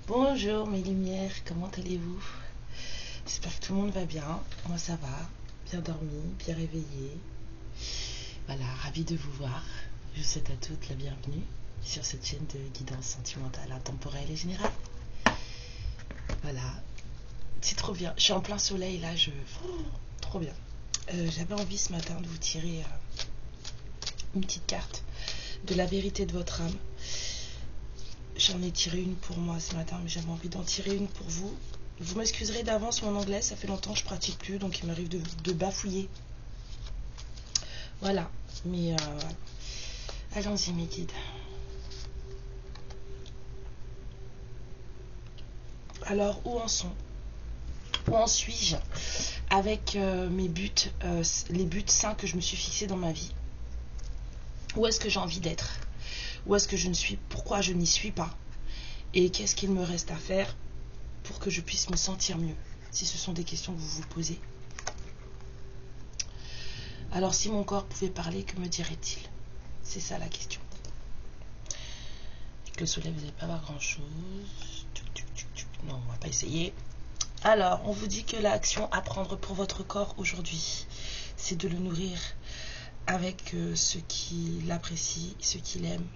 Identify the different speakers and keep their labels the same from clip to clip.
Speaker 1: Bonjour mes lumières, comment allez-vous? J'espère que tout le monde va bien. Moi ça va, bien dormi, bien réveillé. Voilà, ravie de vous voir. Je vous souhaite à toutes la bienvenue sur cette chaîne de guidance sentimentale, intemporelle et générale. Voilà, c'est trop bien. Je suis en plein soleil là, trop bien. J'avais envie ce matin de vous tirer une petite carte de la vérité de votre âme. J'en ai tiré une pour moi ce matin, mais j'avais envie d'en tirer une pour vous. Vous m'excuserez d'avance, mon anglais, ça fait longtemps que je pratique plus, donc il m'arrive de bafouiller. Voilà, mais allons-y mes guides. Alors, où en suis-je avec mes buts, les buts sains que je me suis fixés dans ma vie? Où est-ce que j'ai envie d'être? Où est-ce que je ne suis? Pourquoi je n'y suis pas? Et qu'est-ce qu'il me reste à faire pour que je puisse me sentir mieux? Si ce sont des questions que vous vous posez. Alors si mon corps pouvait parler, que me dirait-il? C'est ça la question. Avec le soleil, vous n'allez pas voir grand-chose. Non, on va pas essayer. Alors, on vous dit que l'action à prendre pour votre corps aujourd'hui, c'est de le nourrir avec ce qu'il apprécie, ce qu'il aime.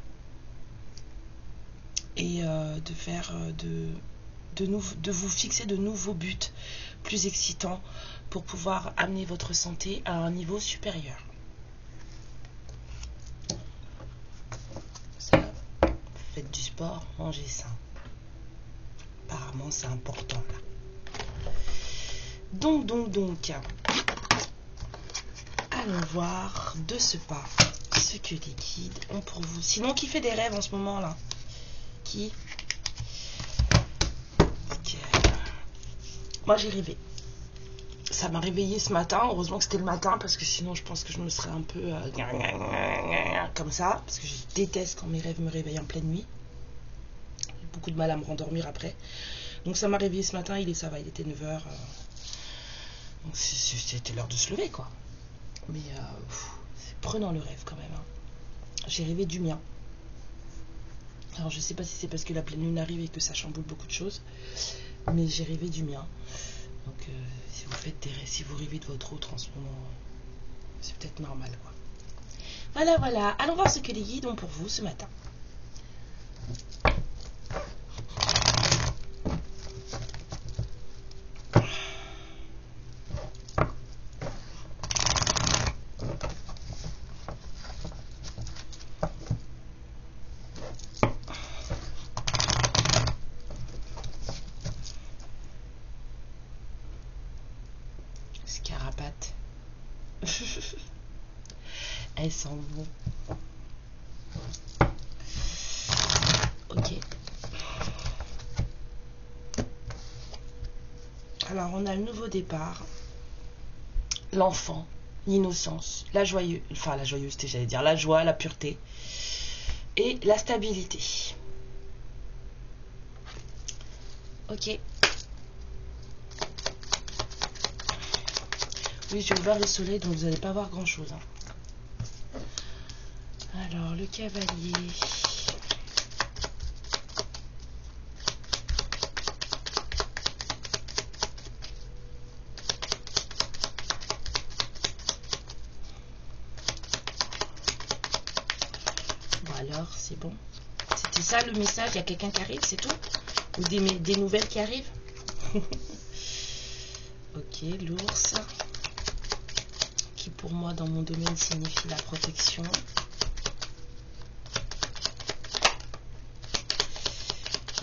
Speaker 1: Et de faire de vous fixer de nouveaux buts plus excitants pour pouvoir amener votre santé à un niveau supérieur. Ça, faites du sport, mangez sain. Apparemment, c'est important là. Donc, allons voir de ce pas ce que les guides ont pour vous. Sinon, qui fait des rêves en ce moment là? Qui? Okay. Moi, j'ai rêvé. Ça m'a réveillée ce matin. Heureusement que c'était le matin parce que sinon, je pense que je me serais un peu comme ça. Parce que je déteste quand mes rêves me réveillent en pleine nuit. J'ai beaucoup de mal à me rendormir après. Donc, ça m'a réveillée ce matin. Ça va, il était 9h. Donc, c'était l'heure de se lever, quoi. Mais c'est prenant le rêve quand même. Hein. J'ai rêvé du mien. Alors je sais pas si c'est parce que la pleine lune arrive et que ça chamboule beaucoup de choses, mais j'ai rêvé du mien. Donc si vous faites des rêves, si vous rêvez de votre autre en ce moment, c'est peut-être normal quoi. Voilà. Allons voir ce que les guides ont pour vous ce matin. Scarabate. Elles sont bon. Ok. Alors on a le nouveau départ, l'enfant, l'innocence, la joyeusité, j'allais dire, la joie, la pureté et la stabilité. Ok. Oui, j'ai ouvert le soleil, donc vous n'allez pas voir grand-chose. Hein. Alors, le cavalier. Bon alors, c'est bon. C'était ça le message, il y a quelqu'un qui arrive, c'est tout? Ou des nouvelles qui arrivent? Ok, l'ours. Qui pour moi dans mon domaine signifie la protection.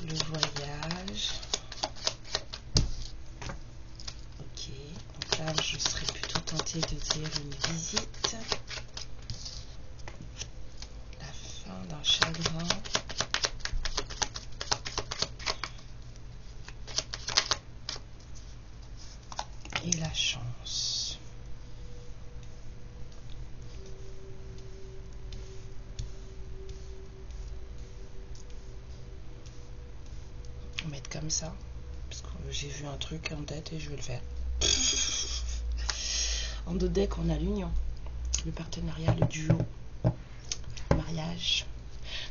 Speaker 1: Le voyage. Ok, donc là je serais plutôt tentée de dire une visite. La fin d'un chagrin. Et la chance. On va mettre comme ça. Parce que j'ai vu un truc en tête et je vais le faire. En dos deck, on a l'union, le partenariat, le duo, le mariage.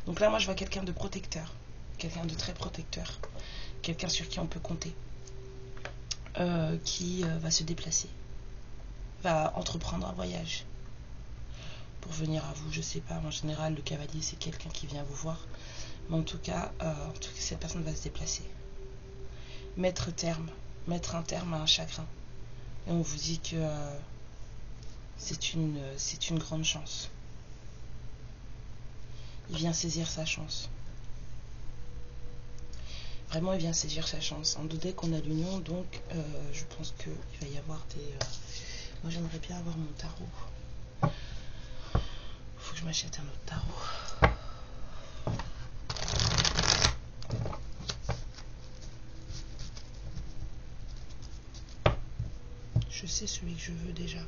Speaker 1: Donc là, moi, je vois quelqu'un de protecteur, quelqu'un de très protecteur, quelqu'un sur qui on peut compter, qui va se déplacer, va entreprendre un voyage pour venir à vous. Je sais pas, en général, le cavalier, c'est quelqu'un qui vient vous voir. Mais en tout cas, cette personne va se déplacer. Mettre un terme à un chagrin. Et on vous dit que c'est une grande chance. Il vient saisir sa chance. Vraiment, il vient saisir sa chance. En dos deck, on a l'union, donc je pense qu'il va y avoir des... Moi, j'aimerais bien avoir mon tarot. Faut que je m'achète un autre tarot. Je sais celui que je veux déjà.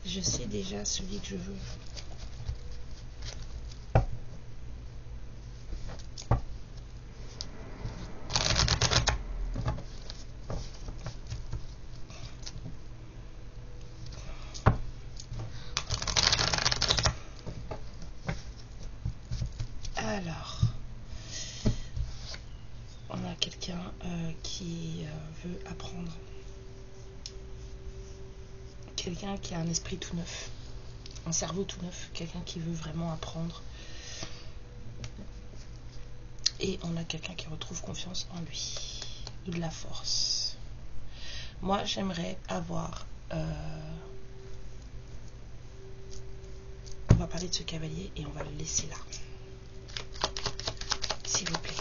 Speaker 1: Je sais déjà celui que je veux. Alors, on a quelqu'un qui veut apprendre. Quelqu'un qui a un esprit tout neuf, un cerveau tout neuf, quelqu'un qui veut vraiment apprendre. Et on a quelqu'un qui retrouve confiance en lui, ou de la force. Moi, j'aimerais avoir... on va parler de ce cavalier et on va le laisser là. S'il vous plaît.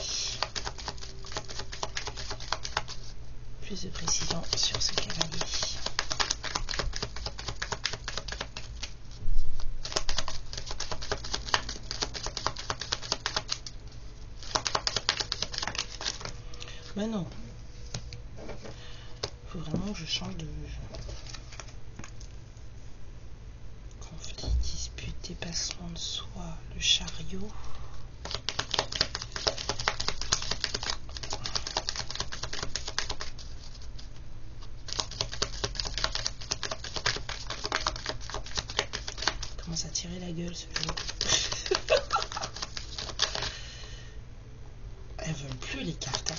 Speaker 1: Plus de précision sur ce cavalier. Mais non. Faut vraiment que je change de... Conflit, dispute, dépassement de soi, le chariot. Commence à tirer la gueule ce jeu. Elles veulent plus les cartes.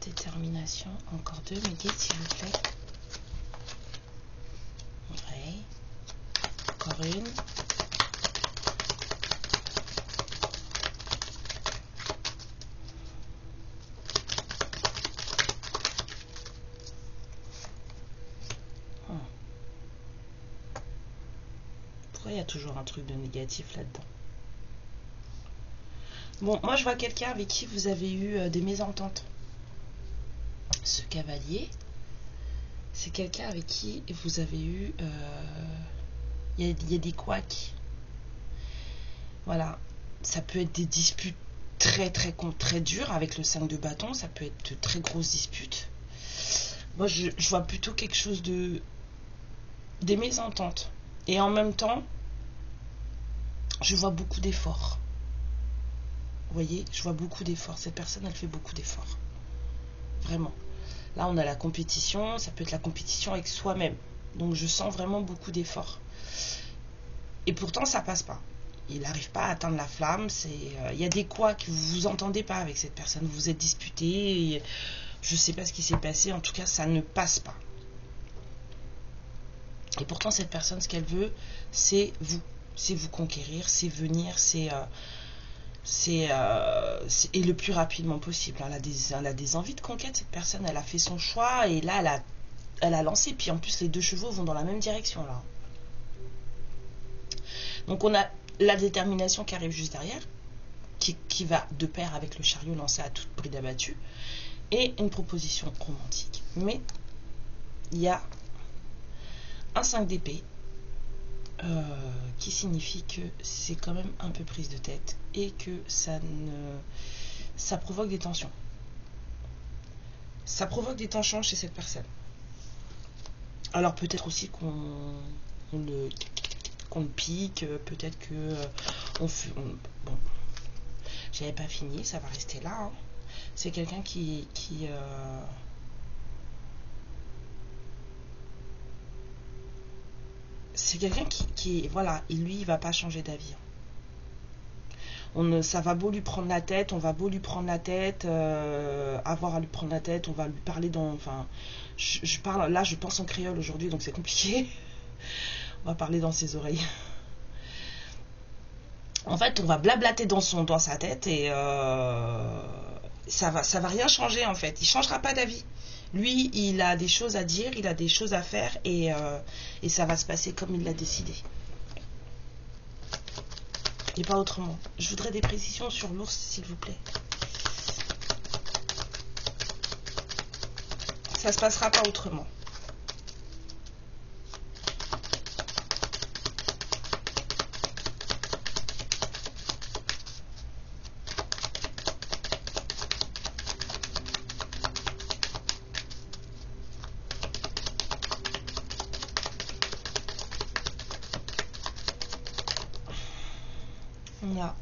Speaker 1: Détermination, encore deux, mes guides s'il vous plaît. Ouais. Encore une. Pourquoi il y a toujours un truc de négatif là-dedans? Bon, moi je vois quelqu'un avec qui vous avez eu des mésententes. Ce cavalier, c'est quelqu'un avec qui vous avez eu... il y a des couacs. Voilà. Ça peut être des disputes très dures avec le 5 de bâton. Ça peut être de très grosses disputes. Moi, je vois plutôt quelque chose de... des mésententes. Et en même temps, je vois beaucoup d'efforts. Vous voyez, je vois beaucoup d'efforts. Cette personne, elle fait beaucoup d'efforts. Vraiment. Là, on a la compétition. Ça peut être la compétition avec soi-même. Donc, je sens vraiment beaucoup d'efforts. Et pourtant, ça passe pas. Il n'arrive pas à atteindre la flamme. Il y a des couacs que vous vous entendez pas avec cette personne. Vous vous êtes disputé. Je sais pas ce qui s'est passé. En tout cas, ça ne passe pas. Et pourtant, cette personne, ce qu'elle veut, c'est vous. C'est vous conquérir, c'est venir, et le plus rapidement possible. Elle a des envies de conquête, cette personne. Elle a fait son choix et là, elle a lancé. Puis en plus, les deux chevaux vont dans la même direction là. Donc on a la détermination qui arrive juste derrière, qui va de pair avec le chariot lancé à toute bride abattue, et une proposition romantique. Mais il y a un 5 d'épée qui signifie que c'est quand même un peu prise de tête et que ça provoque des tensions. Ça provoque des tensions chez cette personne. Alors peut-être aussi qu'on le pique, peut-être que bon, j'avais pas fini, ça va rester là. Hein. C'est quelqu'un c'est quelqu'un qui voilà, et lui, il va pas changer d'avis. Ça va beau lui prendre la tête, on va beau lui prendre la tête, avoir à lui prendre la tête, on va lui parler dans... Enfin, je parle, là, je pense en créole aujourd'hui, donc c'est compliqué. On va parler dans ses oreilles. En fait, on va blablater dans sa tête et ça va rien changer en fait. Il changera pas d'avis. Lui, il a des choses à dire, il a des choses à faire et ça va se passer comme il l'a décidé. Et pas autrement. Je voudrais des précisions sur l'ours, s'il vous plaît. Ça se passera pas autrement. On a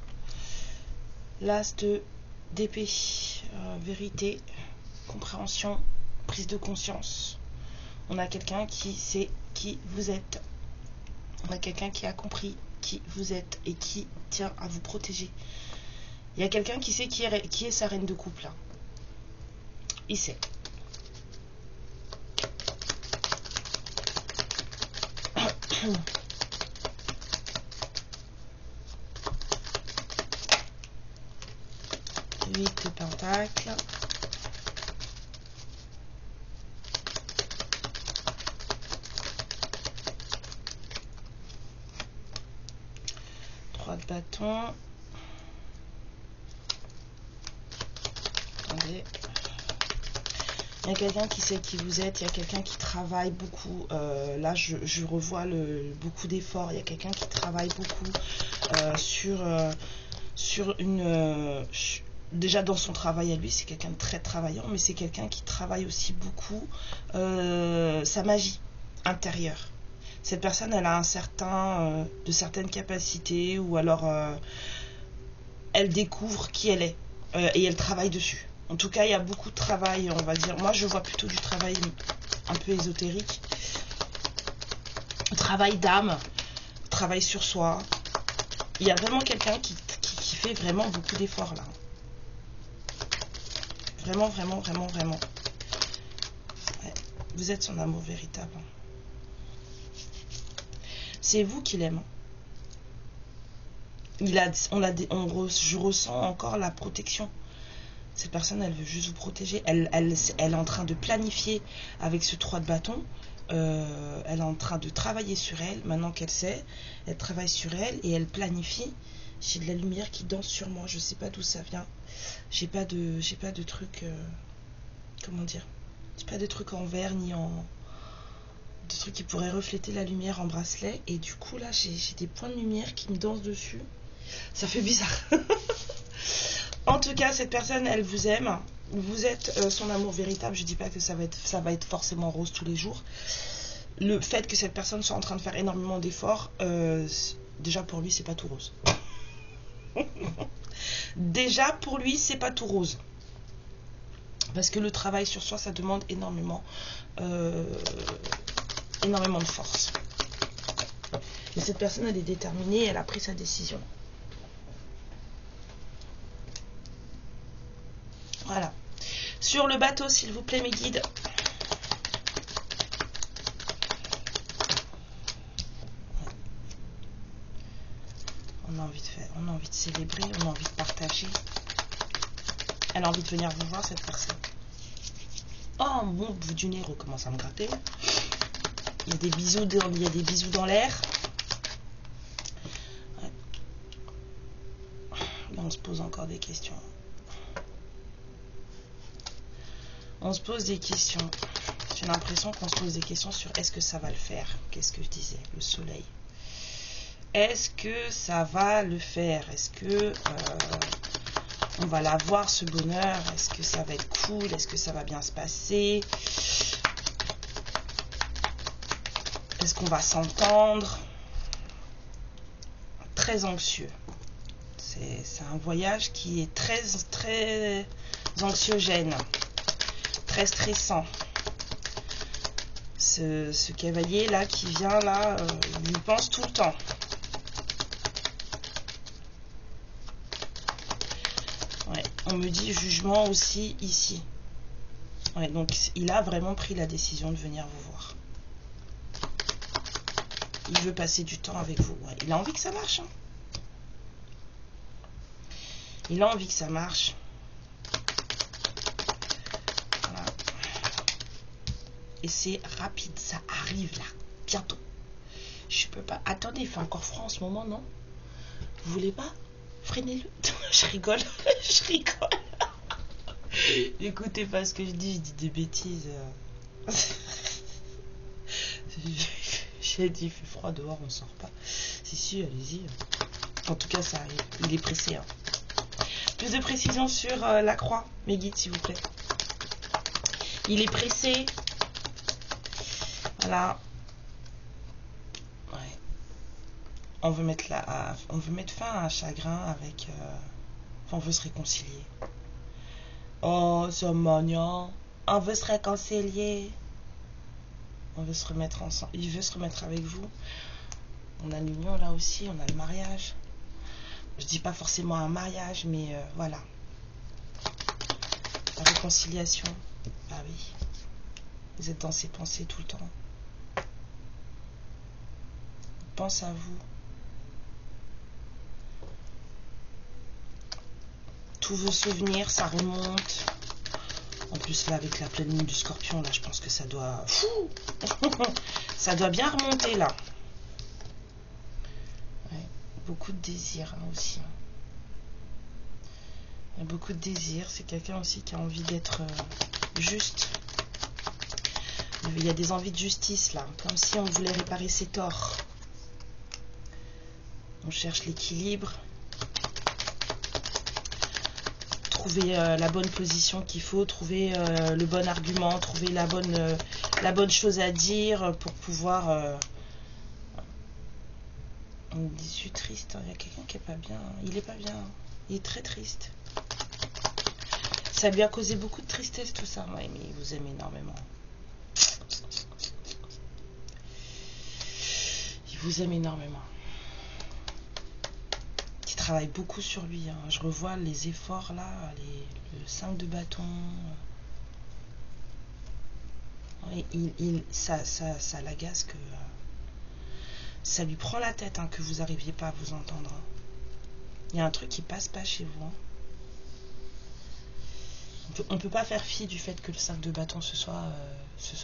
Speaker 1: l'as d'épée, vérité, compréhension, prise de conscience. On a quelqu'un qui sait qui vous êtes. On a quelqu'un qui a compris qui vous êtes et qui tient à vous protéger. Il y a quelqu'un qui sait qui est sa reine de couple. Il sait. Huit de pentacles. Trois de bâton. Attendez. Il y a quelqu'un qui sait qui vous êtes, il y a quelqu'un qui travaille beaucoup. Là, je revois beaucoup d'efforts. Il y a quelqu'un qui travaille beaucoup sur une... déjà dans son travail à lui, c'est quelqu'un de très travaillant, mais c'est quelqu'un qui travaille aussi beaucoup sa magie intérieure. Cette personne, elle a de certaines capacités, ou alors elle découvre qui elle est et elle travaille dessus. En tout cas, il y a beaucoup de travail, on va dire. Moi, je vois plutôt du travail un peu ésotérique. Travail d'âme, travail sur soi. Il y a vraiment quelqu'un qui fait vraiment beaucoup d'efforts là. Vraiment, vraiment, vraiment, vraiment. Ouais. Vous êtes son amour véritable. C'est vous qui l'aime. Je ressens encore la protection. Cette personne, elle veut juste vous protéger. Elle est en train de planifier avec ce 3 de bâton. Elle est en train de travailler sur elle. Maintenant qu'elle sait, elle travaille sur elle et elle planifie. J'ai de la lumière qui danse sur moi. Je sais pas d'où ça vient. J'ai pas de truc. Comment dire? J'ai pas de truc en verre ni en. De trucs qui pourraient refléter la lumière en bracelet. Et du coup, là, j'ai des points de lumière qui me dansent dessus. Ça fait bizarre. En tout cas, cette personne, elle vous aime. Vous êtes son amour véritable. Je dis pas que ça va être forcément rose tous les jours. Le fait que cette personne soit en train de faire énormément d'efforts, déjà pour lui, c'est pas tout rose. Déjà pour lui, c'est pas tout rose. Parce que le travail sur soi, ça demande énormément de force. Mais cette personne, elle est déterminée, elle a pris sa décision. Voilà. Sur le bateau, s'il vous plaît, mes guides. On a envie de célébrer, on a envie de partager. Elle a envie de venir vous voir, cette personne. Oh, mon bout du nez recommence à me gratter. Il y a des bisous dans l'air. Ouais. Là, on se pose encore des questions. On se pose des questions. J'ai l'impression qu'on se pose des questions sur est-ce que ça va le faire. Qu'est-ce que je disais? Le soleil. Est-ce que ça va le faire? Est-ce que on va l'avoir, ce bonheur? Est-ce que ça va être cool? Est-ce que ça va bien se passer? Est-ce qu'on va s'entendre? Très anxieux. C'est un voyage qui est très, très, anxiogène, très stressant. Ce cavalier là qui vient là, il y pense tout le temps. Ouais, on me dit jugement aussi ici. Ouais, donc il a vraiment pris la décision de venir vous voir. Il veut passer du temps avec vous. Ouais, il a envie que ça marche. Hein. Il a envie que ça marche. Voilà. Et c'est rapide, ça arrive là, bientôt. Je peux pas. Attendez, il fait encore froid en ce moment, non? Vous voulez pas? Freinez-le. Je rigole, je rigole. Écoutez pas ce que je dis des bêtises. J'ai dit, il fait froid dehors, on sort pas. Si, allez-y. En tout cas, ça arrive. Il est pressé. Hein. Plus de précision sur la croix, mes guides, s'il vous plaît. Il est pressé. Voilà. Ouais. On veut mettre fin à un chagrin avec. Enfin, on veut se réconcilier. Oh, c'est mignon. On veut se réconcilier. On veut se remettre ensemble. Il veut se remettre avec vous. On a l'union là aussi. On a le mariage. Je dis pas forcément un mariage, mais voilà. La réconciliation. Ah oui. Vous êtes dans ses pensées tout le temps. Il pense à vous. Tous vos souvenirs, ça remonte. En plus là, avec la pleine lune du Scorpion, là, je pense que ça doit... ça doit bien remonter là. Ouais, beaucoup de désir hein, aussi. Il y a beaucoup de désir. C'est quelqu'un aussi qui a envie d'être juste. Il y a des envies de justice là, comme si on voulait réparer ses torts. On cherche l'équilibre. Trouver la bonne position qu'il faut, trouver le bon argument, trouver la bonne chose à dire pour pouvoir... On me dit, je suis triste, il y a quelqu'un qui est pas bien. Il est pas bien, il est très triste. Ça lui a causé beaucoup de tristesse tout ça, ouais, mais il vous aime énormément. Il vous aime énormément. Travaille beaucoup sur lui. Hein. Je revois les efforts là, le 5 de bâton. Ça l'agace que ça lui prend la tête hein, que vous n'arriviez pas à vous entendre. Hein. Il y a un truc qui passe pas chez vous. Hein. On peut pas faire fi du fait que le 5 de bâton ce soit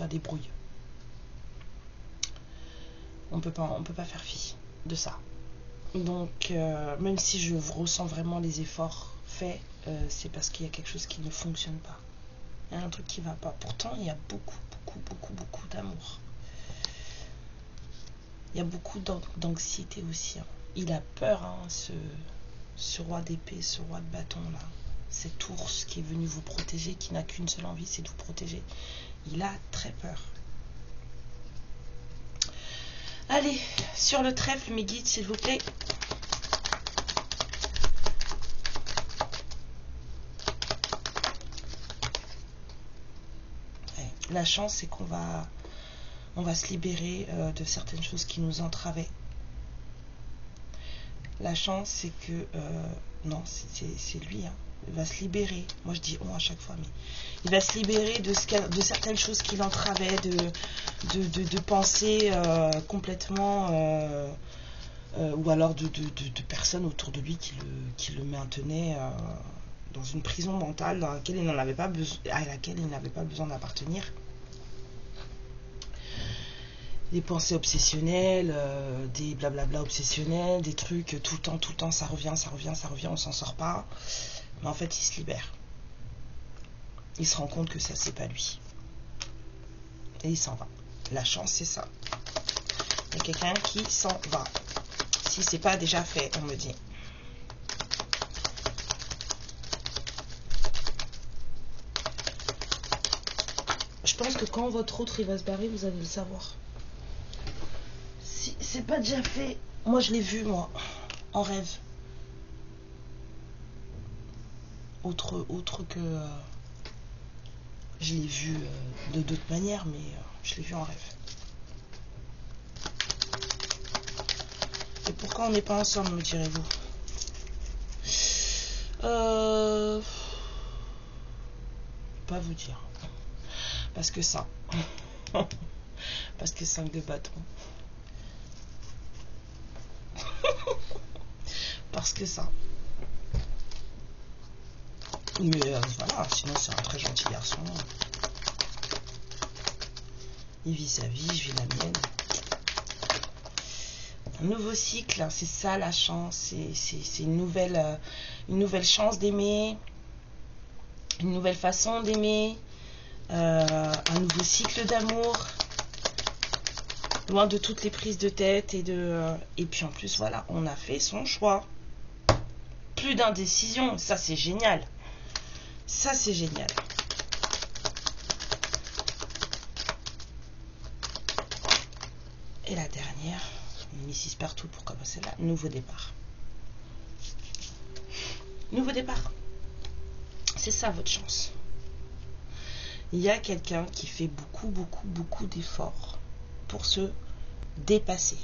Speaker 1: des brouilles. On peut pas faire fi de ça. Donc, même si je ressens vraiment les efforts faits, c'est parce qu'il y a quelque chose qui ne fonctionne pas. Il y a un truc qui ne va pas. Pourtant, il y a beaucoup d'amour. Il y a beaucoup d'anxiété aussi. Hein. Il a peur, hein, ce roi d'épée, ce roi de bâton là. Cet ours qui est venu vous protéger, qui n'a qu'une seule envie, c'est de vous protéger. Il a très peur. Allez, sur le trèfle, mes guides, s'il vous plaît. Ouais, la chance, c'est qu'on va se libérer de certaines choses qui nous entravaient. La chance, c'est que... non, c'est lui, hein. Il va se libérer. Moi, je dis on à chaque fois, mais il va se libérer de certaines choses qui l'entravaient, de pensées complètement... ou alors de personnes autour de lui qui le maintenaient dans une prison mentale à laquelle il n'avait pas besoin d'appartenir. Des pensées obsessionnelles, des blablabla obsessionnels, des trucs tout le temps, ça revient, on s'en sort pas. Mais en fait, il se libère. Il se rend compte que ça, c'est pas lui. Et il s'en va. La chance, c'est ça. Il y a quelqu'un qui s'en va. Si c'est pas déjà fait, on me dit. Je pense que quand votre autre il va se barrer, vous allez le savoir. Si c'est pas déjà fait, moi je l'ai vu, moi, en rêve. autre que je l'ai vu de d'autres manières, mais je l'ai vu en rêve. Et pourquoi on n'est pas ensemble, me direz-vous? Pas vous dire. Parce que ça. Parce que 5 de bâton. Parce que ça. Mais voilà, sinon c'est un très gentil garçon. Il vit sa vie, je vis la mienne. Un nouveau cycle, c'est ça la chance. C'est une nouvelle chance d'aimer. Une nouvelle façon d'aimer. Un nouveau cycle d'amour. Loin de toutes les prises de tête et puis en plus voilà, on a fait son choix. Plus d'indécision, ça c'est génial. Ça c'est génial. Et la dernière, Mrs. Partout pour commencer là, nouveau départ. Nouveau départ. C'est ça votre chance. Il y a quelqu'un qui fait beaucoup d'efforts pour se dépasser,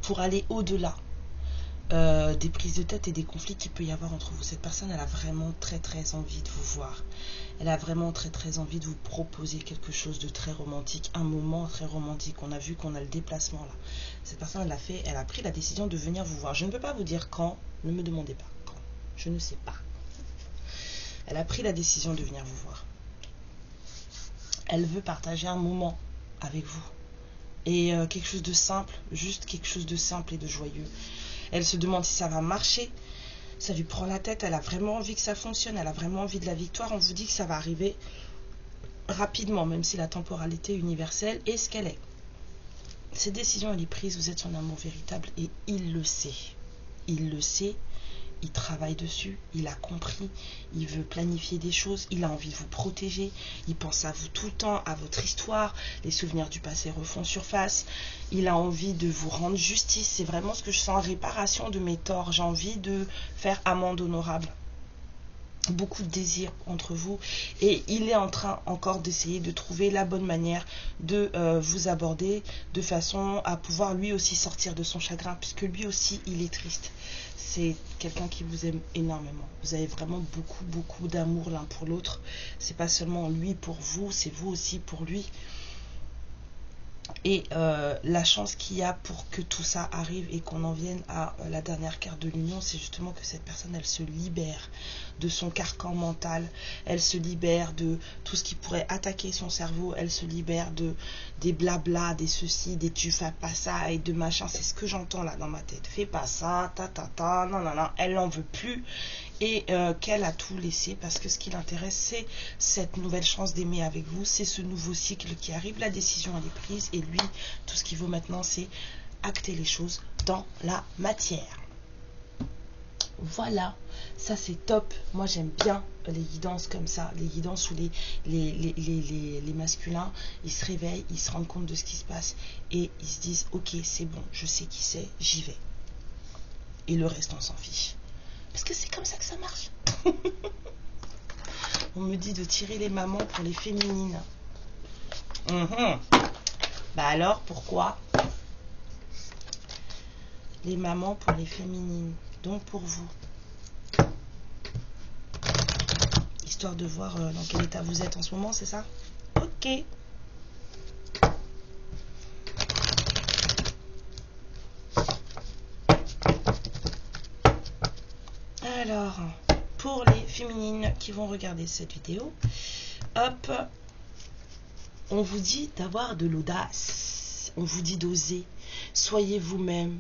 Speaker 1: pour aller au-delà des prises de tête et des conflits qu'il peut y avoir entre vous. Cette personne, elle a vraiment très envie de vous voir. Elle a vraiment très envie de vous proposer quelque chose de très romantique, un moment très romantique. On a vu qu'on a le déplacement là. Cette personne, elle a pris la décision de venir vous voir. Je ne peux pas vous dire quand, ne me demandez pas quand. Je ne sais pas. Elle a pris la décision de venir vous voir. Elle veut partager un moment avec vous. Et quelque chose de simple, juste quelque chose de simple et de joyeux. Elle se demande si ça va marcher. Ça lui prend la tête. Elle a vraiment envie que ça fonctionne. Elle a vraiment envie de la victoire. On vous dit que ça va arriver rapidement, même si la temporalité universelle est ce qu'elle est. Cette décision, elle est prise. Vous êtes son amour véritable et il le sait. Il le sait. Il travaille dessus, il a compris, il veut planifier des choses, il a envie de vous protéger, il pense à vous tout le temps, à votre histoire, les souvenirs du passé refont surface, il a envie de vous rendre justice, c'est vraiment ce que je sens, réparation de mes torts, j'ai envie de faire amende honorable. Beaucoup de désir entre vous et il est en train encore d'essayer de trouver la bonne manière de vous aborder de façon à pouvoir lui aussi sortir de son chagrin puisque lui aussi il est triste. C'est quelqu'un qui vous aime énormément. Vous avez vraiment beaucoup d'amour l'un pour l'autre. C'est pas seulement lui pour vous, c'est vous aussi pour lui. Et la chance qu'il y a pour que tout ça arrive et qu'on en vienne à la dernière carte de l'union, c'est justement que cette personne, elle se libère de son carcan mental, elle se libère de tout ce qui pourrait attaquer son cerveau, elle se libère des blabla, des ceci, des tu fais pas ça et de machin, c'est ce que j'entends là dans ma tête, fais pas ça, non, elle n'en veut plus et qu'elle a tout laissé parce que ce qui l'intéresse c'est cette nouvelle chance d'aimer avec vous, c'est ce nouveau cycle qui arrive, la décision elle est prise et lui, tout ce qu'il veut maintenant c'est acter les choses dans la matière. Voilà, ça c'est top. Moi j'aime bien les guidances comme ça, les guidances où les masculins, ils se réveillent, ils se rendent compte de ce qui se passe et ils se disent ok c'est bon, je sais qui c'est, j'y vais. Et le reste on s'en fiche. Parce que c'est comme ça que ça marche. On me dit de tirer les mamans pour les féminines. Bah alors pourquoi les mamans pour les féminines? Donc pour vous, histoire de voir dans quel état vous êtes en ce moment, c'est ça? Ok. Alors, pour les féminines qui vont regarder cette vidéo, hop, on vous dit d'avoir de l'audace, on vous dit d'oser, soyez vous-même.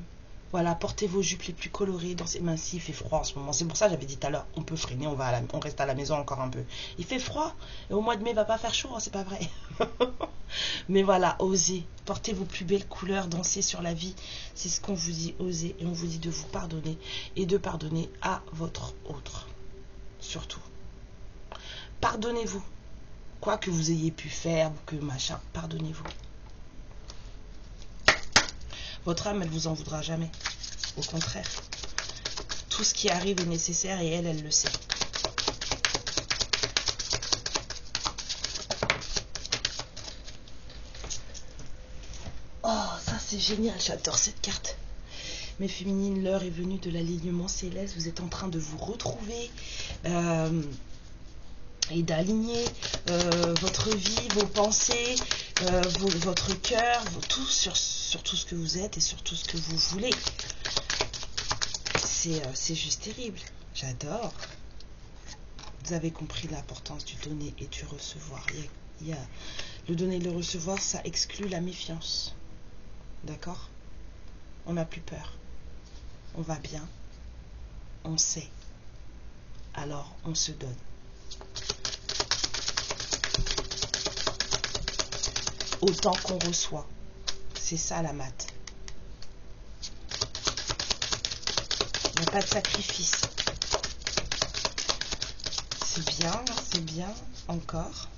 Speaker 1: Voilà, portez vos jupes les plus colorées. Dans ces mains ci, il fait froid en ce moment. C'est pour ça que j'avais dit tout à l'heure, on peut freiner, on reste à la maison encore un peu. Il fait froid. Et au mois de mai, il va pas faire chaud, hein, c'est pas vrai. Mais voilà, osez. Portez vos plus belles couleurs, dansez sur la vie. C'est ce qu'on vous dit, osez. Et on vous dit de vous pardonner. Et de pardonner à votre autre. Surtout. Pardonnez-vous. Quoi que vous ayez pu faire ou que machin, pardonnez-vous. Votre âme, elle vous en voudra jamais. Au contraire. Tout ce qui arrive est nécessaire et elle le sait. c'est génial, j'adore cette carte. Mes féminines, l'heure est venue de l'alignement céleste. Vous êtes en train de vous retrouver et d'aligner votre vie, vos pensées, votre cœur, tout sur tout ce que vous êtes et sur tout ce que vous voulez. C'est juste terrible. J'adore. Vous avez compris l'importance du donner et du recevoir. Il y a le donner et le recevoir, ça exclut la méfiance. D'accord? On n'a plus peur. On va bien. On sait. Alors, on se donne. Autant qu'on reçoit. C'est ça la maths. Il n'y a pas de sacrifice. C'est bien, encore.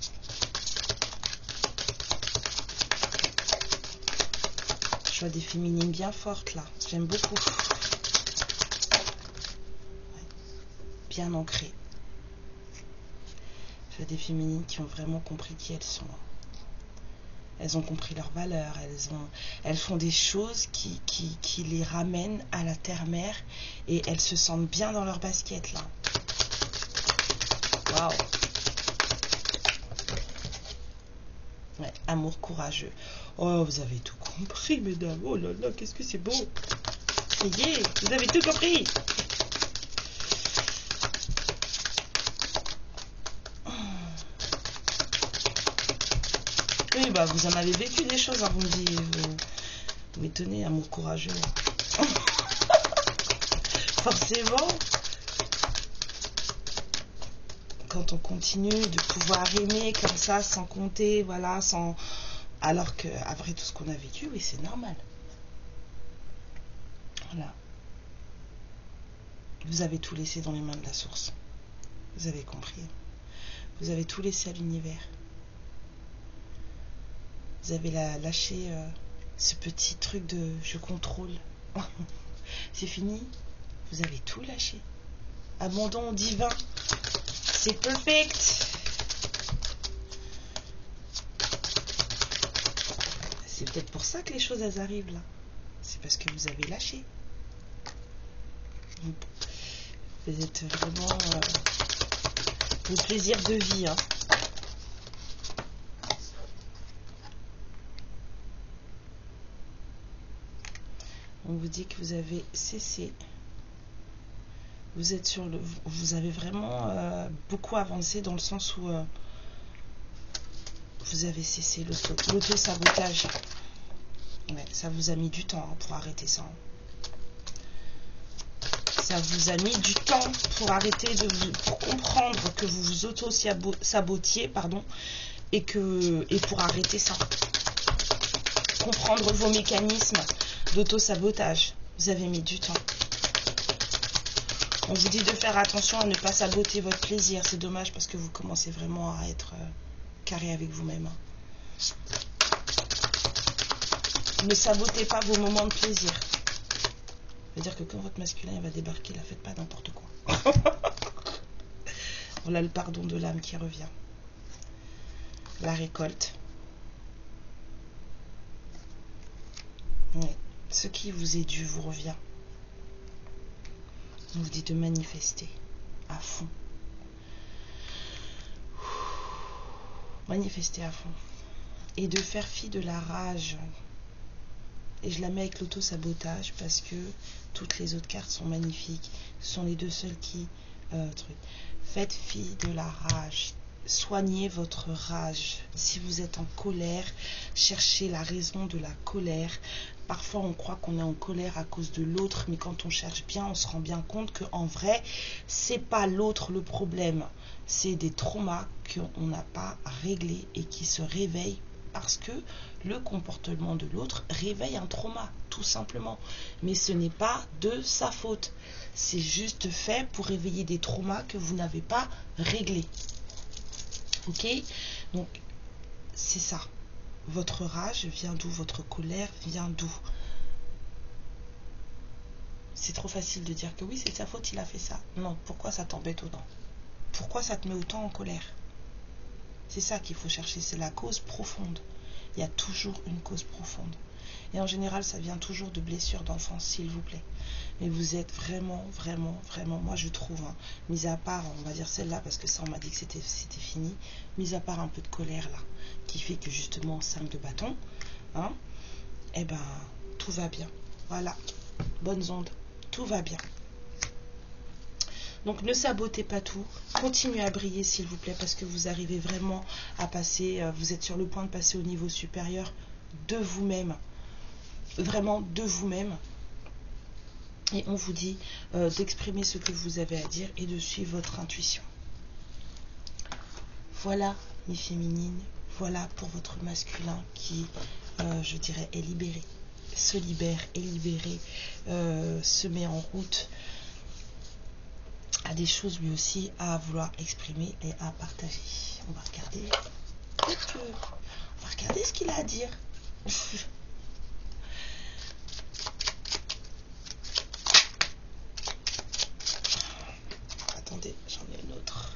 Speaker 1: Je vois des féminines bien fortes là. J'aime beaucoup. Ouais. Bien ancrées. Je vois des féminines qui ont vraiment compris qui elles sont. Elles ont compris leurs valeurs. Elles font des choses qui les ramènent à la terre-mère et elles se sentent bien dans leur basket là. Waouh. Ouais, amour courageux. Oh, vous avez tout compris, mesdames. Oh là là, qu'est-ce que c'est beau. Ça y est, vous avez tout compris. Oui, bah, vous en avez vécu des choses, hein, vous me dites. Vous m'étonnez, amour courageux. Forcément. Quand on continue de pouvoir aimer comme ça, sans compter, voilà, sans... Alors que, après tout ce qu'on a vécu, oui, c'est normal. Voilà. Vous avez tout laissé dans les mains de la source. Vous avez compris. Vous avez tout laissé à l'univers. Vous avez lâché ce petit truc de je contrôle. C'est fini. Vous avez tout lâché. Abandon divin. C'est perfect. C'est peut-être pour ça que les choses elles arrivent là. C'est parce que vous avez lâché. Vous êtes vraiment au plaisir de vie. Hein. On vous dit que vous avez cessé. Vous êtes sur le. Vous avez vraiment beaucoup avancé dans le sens où vous avez cessé l'auto-sabotage. Ouais, ça vous a mis du temps hein, pour arrêter ça. Ça vous a mis du temps pour arrêter pour comprendre que vous vous auto-sabotiez, pardon, et pour arrêter ça. Comprendre vos mécanismes d'auto-sabotage. Vous avez mis du temps. On vous dit de faire attention à ne pas saboter votre plaisir. C'est dommage parce que vous commencez vraiment à être carré avec vous-même. Ne sabotez pas vos moments de plaisir. C'est-à-dire que quand votre masculin va débarquer, là, faites pas n'importe quoi. Voilà le pardon de l'âme qui revient. La récolte. Ouais. Ce qui vous est dû vous revient. On vous dit de manifester à fond. Manifester à fond. Et de faire fi de la rage. Et je la mets avec l'auto-sabotage parce que toutes les autres cartes sont magnifiques. Ce sont les deux seules qui... Faites fi de la rage. Soignez votre rage. Si vous êtes en colère, cherchez la raison de la colère. Parfois, on croit qu'on est en colère à cause de l'autre, mais quand on cherche bien, on se rend bien compte qu'en vrai, c'est pas l'autre le problème. C'est des traumas qu'on n'a pas réglés et qui se réveillent parce que le comportement de l'autre réveille un trauma, tout simplement. Mais ce n'est pas de sa faute. C'est juste fait pour réveiller des traumas que vous n'avez pas réglés. Ok? Donc, c'est ça. Votre rage vient d'où? Votre colère vient d'où? C'est trop facile de dire que oui, c'est sa faute, il a fait ça. Non, pourquoi ça t'embête autant? Pourquoi ça te met autant en colère? C'est ça qu'il faut chercher, c'est la cause profonde. Il y a toujours une cause profonde. Et en général, ça vient toujours de blessures d'enfance, s'il vous plaît. Mais vous êtes vraiment, moi je trouve, hein, mis à part, on va dire celle-là, parce que ça on m'a dit que c'était fini, mis à part un peu de colère là, qui fait que justement 5 de bâton, hein, et ben tout va bien. Voilà, bonnes ondes, tout va bien. Donc ne sabotez pas tout, continuez à briller s'il vous plaît, parce que vous arrivez vraiment à passer, vous êtes sur le point de passer au niveau supérieur de vous-même, vraiment de vous-même. Et on vous dit d'exprimer ce que vous avez à dire et de suivre votre intuition. Voilà, mes féminines, voilà pour votre masculin qui, je dirais, est libéré, se libère, est libéré, se met en route, a des choses lui aussi à vouloir exprimer et à partager. On va regarder ce qu'il a à dire. Attendez, j'en ai une autre.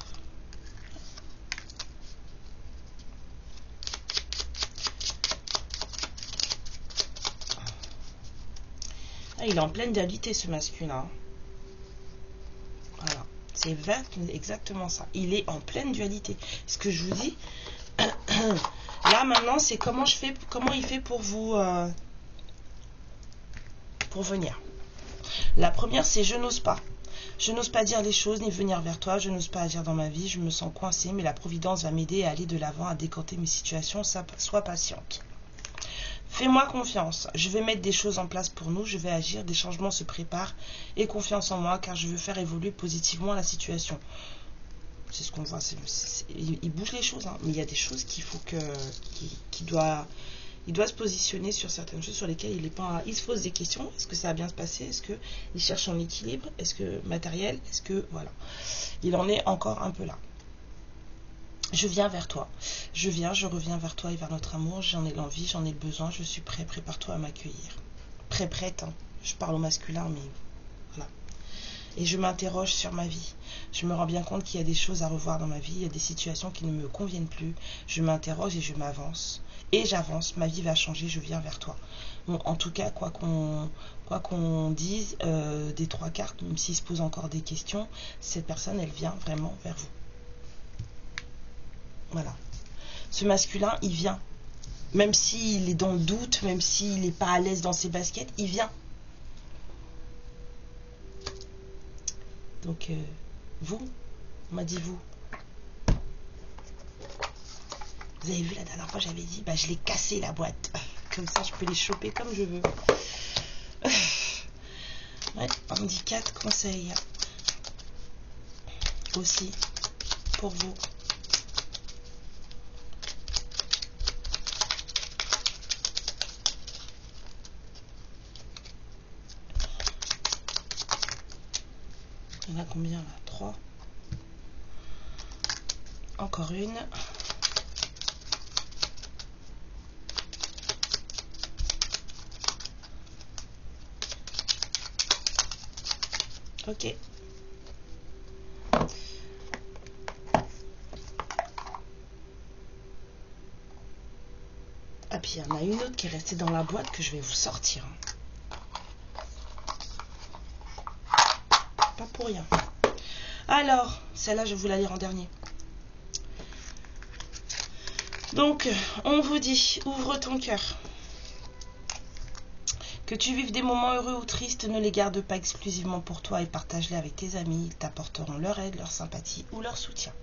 Speaker 1: Ah, il est en pleine dualité ce masculin. Voilà, c'est exactement ça. Il est en pleine dualité. Ce que je vous dis, là maintenant, c'est comment il fait pour vous, pour venir. La première, c'est je n'ose pas. Je n'ose pas dire les choses ni venir vers toi, je n'ose pas agir dans ma vie, je me sens coincée, mais la Providence va m'aider à aller de l'avant, à décanter mes situations, sois patiente. Fais-moi confiance, je vais mettre des choses en place pour nous, je vais agir, des changements se préparent, et confiance en moi, car je veux faire évoluer positivement la situation. C'est ce qu'on voit, il bouge les choses, hein, mais il y a des choses qu'il faut il doit se positionner sur certaines choses sur lesquelles il se pose des questions. Est-ce que ça va bien se passer? Est-ce qu'il cherche son équilibre? Est-ce que matériel? Est-ce que, voilà. Il en est encore un peu là. Je viens vers toi. Je reviens vers toi et vers notre amour. J'en ai l'envie, j'en ai le besoin. Je suis prêt, prépare-toi à m'accueillir. Prête, hein. Je parle au masculin, mais voilà. Et je m'interroge sur ma vie. Je me rends bien compte qu'il y a des choses à revoir dans ma vie. Il y a des situations qui ne me conviennent plus. Je m'interroge et je m'avance. Et j'avance, ma vie va changer, je viens vers toi. Bon, en tout cas, quoi qu'on dise des 3 cartes, même s'il se pose encore des questions, cette personne, elle vient vraiment vers vous. Voilà. Ce masculin, il vient. Même s'il est dans le doute, même s'il n'est pas à l'aise dans ses baskets, il vient. Donc, vous, on m'a dit vous. Vous avez vu la dernière fois, j'avais dit, bah, je l'ai cassé la boîte. Comme ça, je peux les choper comme je veux. Ouais, on me dit 4 conseils. Aussi, pour vous. Il y en a combien là? 3. Encore une. Ok. Ah, puis il y en a une autre qui est restée dans la boîte que je vais vous sortir. Pas pour rien. Alors, celle-là, je vais vous la lire en dernier. Donc, on vous dit, ouvre ton cœur. Que tu vives des moments heureux ou tristes, ne les garde pas exclusivement pour toi et partage-les avec tes amis. Ils t'apporteront leur aide, leur sympathie ou leur soutien.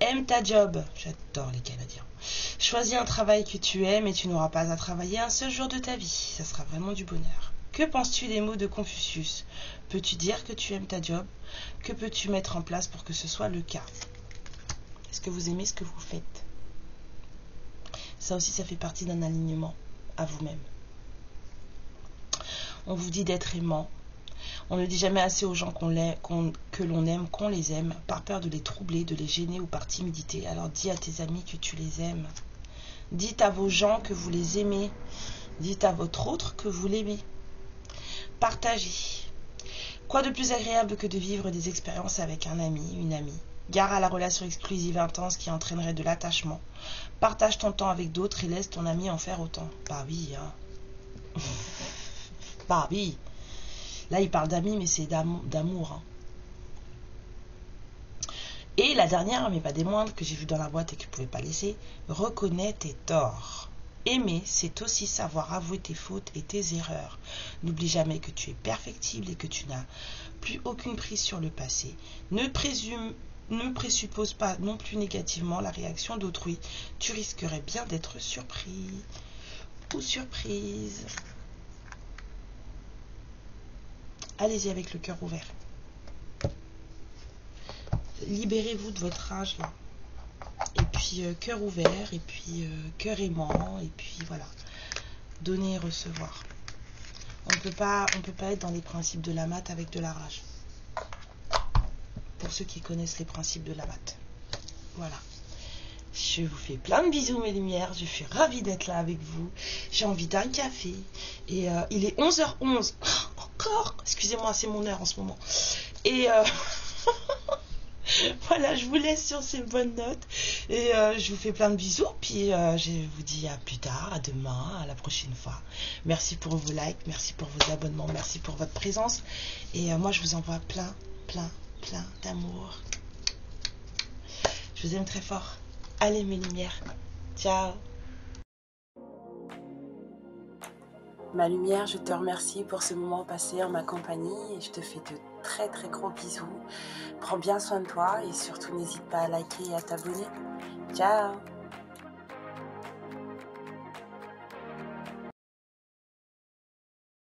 Speaker 1: Aime ta job. J'adore les Canadiens. Choisis un travail que tu aimes et tu n'auras pas à travailler un seul jour de ta vie. Ça sera vraiment du bonheur. Que penses-tu des mots de Confucius? Peux-tu dire que tu aimes ta job? Que peux-tu mettre en place pour que ce soit le cas? Est-ce que vous aimez ce que vous faites? Ça aussi, ça fait partie d'un alignement à vous-même. On vous dit d'être aimant. On ne dit jamais assez aux gens que l'on aime, qu'on les aime, par peur de les troubler, de les gêner ou par timidité. Alors dis à tes amis que tu les aimes. Dites à vos gens que vous les aimez. Dites à votre autre que vous l'aimez. Partagez. Quoi de plus agréable que de vivre des expériences avec un ami, une amie? Gare à la relation exclusive intense qui entraînerait de l'attachement. Partage ton temps avec d'autres et laisse ton ami en faire autant. Bah oui, hein. Bah oui. Là, il parle d'amis, mais c'est d'amour. Hein. Et la dernière, mais pas des moindres, que j'ai vue dans la boîte et que je ne pouvais pas laisser, reconnais tes torts. Aimer, c'est aussi savoir avouer tes fautes et tes erreurs. N'oublie jamais que tu es perfectible et que tu n'as plus aucune prise sur le passé. Ne présuppose pas non plus négativement la réaction d'autrui. Tu risquerais bien d'être surpris ou surprise. Allez-y avec le cœur ouvert. Libérez-vous de votre rage là. Et puis cœur ouvert, et puis cœur aimant, et puis voilà. Donner et recevoir. On peut pas être dans les principes de la maths avec de la rage. Pour ceux qui connaissent les principes de la maths. Voilà. Je vous fais plein de bisous mes lumières. Je suis ravie d'être là avec vous. J'ai envie d'un café. Et il est 11h11. Encore. Excusez-moi, c'est mon heure en ce moment. Et voilà, je vous laisse sur ces bonnes notes. Et je vous fais plein de bisous. Puis je vous dis à plus tard, à demain, à la prochaine fois. Merci pour vos likes, merci pour vos abonnements, merci pour votre présence. Et moi, je vous envoie plein d'amour. Je vous aime très fort. Allez mes lumières. Ciao. Ma lumière, je te remercie pour ce moment passé en ma compagnie et je te fais de très gros bisous. Prends bien soin de toi et surtout n'hésite pas à liker et à t'abonner. Ciao.